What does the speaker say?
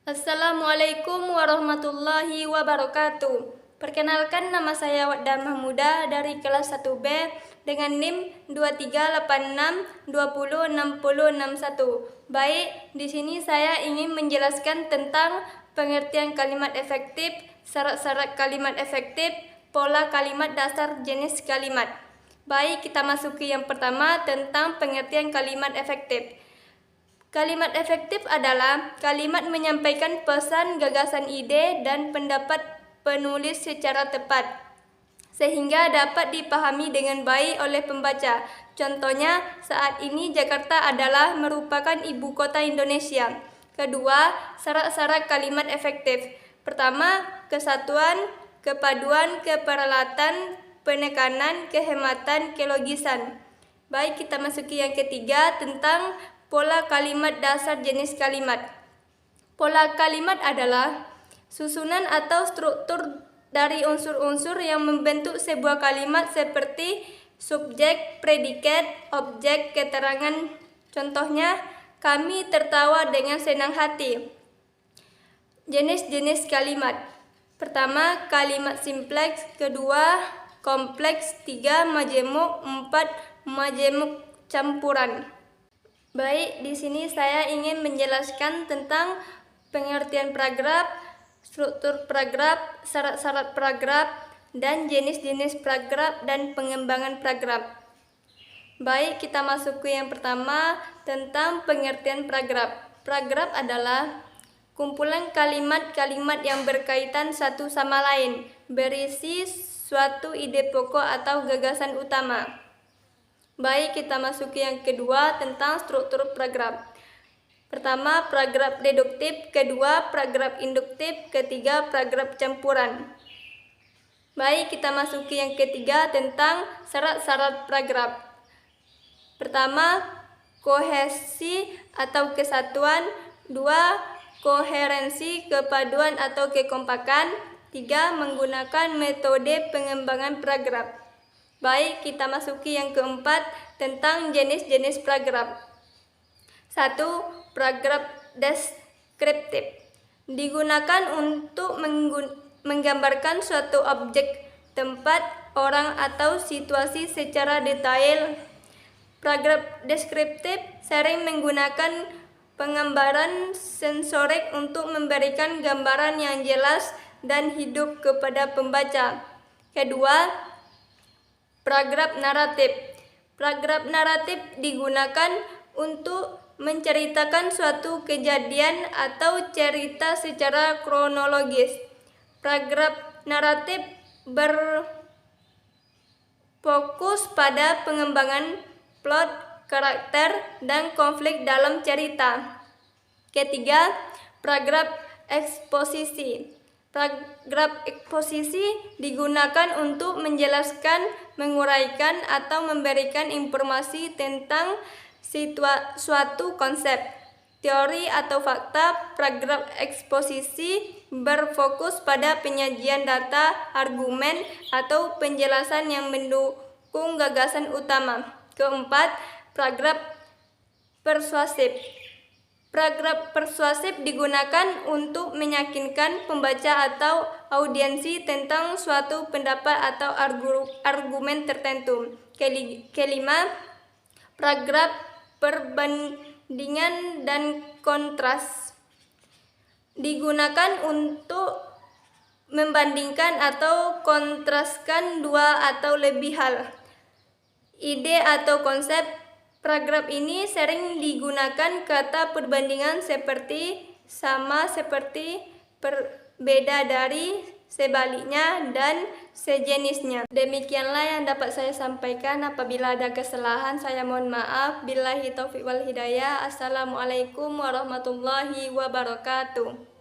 Assalamualaikum warahmatullahi wabarakatuh. Perkenalkan, nama saya Waddah Mahmuda dari kelas 1B dengan NIM 2386206061. Baik, di sini saya ingin menjelaskan tentang pengertian kalimat efektif, syarat-syarat kalimat efektif, pola kalimat dasar jenis kalimat. Baik, kita masuki yang pertama tentang pengertian kalimat efektif. Kalimat efektif adalah kalimat menyampaikan pesan, gagasan, ide, dan pendapat penulis secara tepat, sehingga dapat dipahami dengan baik oleh pembaca. Contohnya, saat ini Jakarta adalah merupakan ibu kota Indonesia. Kedua, syarat-syarat kalimat efektif. Pertama, kesatuan, kepaduan, keperlatan, penekanan, kehematan, kelogisan. Baik, kita masuki yang ketiga tentang pola kalimat dasar jenis kalimat. Pola kalimat adalah susunan atau struktur dari unsur-unsur yang membentuk sebuah kalimat seperti subjek, predikat, objek, keterangan. Contohnya, kami tertawa dengan senang hati. Jenis-jenis kalimat. Pertama, kalimat simpleks. Kedua, kompleks. Tiga, majemuk. Empat, majemuk campuran. Baik, di sini saya ingin menjelaskan tentang pengertian paragraf, struktur paragraf, syarat-syarat paragraf, dan jenis-jenis paragraf dan pengembangan paragraf. Baik, kita masuk ke yang pertama tentang pengertian paragraf. Paragraf adalah kumpulan kalimat-kalimat yang berkaitan satu sama lain, berisi suatu ide pokok atau gagasan utama. Baik, kita masuki yang kedua tentang struktur paragraf. Pertama, paragraf deduktif. Kedua, paragraf induktif. Ketiga, paragraf campuran. Baik, kita masuki yang ketiga tentang syarat-syarat paragraf. Pertama, kohesi atau kesatuan. Dua, koherensi, kepaduan atau kekompakan. Tiga, menggunakan metode pengembangan paragraf. Baik, kita masuki yang keempat tentang jenis-jenis paragraf. 1. Paragraf deskriptif. Digunakan untuk menggambarkan suatu objek, tempat, orang, atau situasi secara detail. Paragraf deskriptif sering menggunakan penggambaran sensorik untuk memberikan gambaran yang jelas dan hidup kepada pembaca. Kedua, paragraf naratif. Paragraf naratif digunakan untuk menceritakan suatu kejadian atau cerita secara kronologis. Paragraf naratif berfokus pada pengembangan plot, karakter, dan konflik dalam cerita. Ketiga, paragraf eksposisi. Paragraf eksposisi digunakan untuk menjelaskan, menguraikan, atau memberikan informasi tentang suatu konsep, teori, atau fakta. Paragraf eksposisi berfokus pada penyajian data, argumen, atau penjelasan yang mendukung gagasan utama. Keempat, paragraf persuasif. Paragraf persuasif digunakan untuk meyakinkan pembaca atau audiensi tentang suatu pendapat atau argumen tertentu. Kelima, paragraf perbandingan dan kontras. Digunakan untuk membandingkan atau kontraskan dua atau lebih hal, ide atau konsep. Paragraf ini sering digunakan kata perbandingan seperti sama, seperti, berbeda dari, sebaliknya, dan sejenisnya. Demikianlah yang dapat saya sampaikan. Apabila ada kesalahan, saya mohon maaf. Billahi taufiq wal hidayah. Assalamualaikum warahmatullahi wabarakatuh.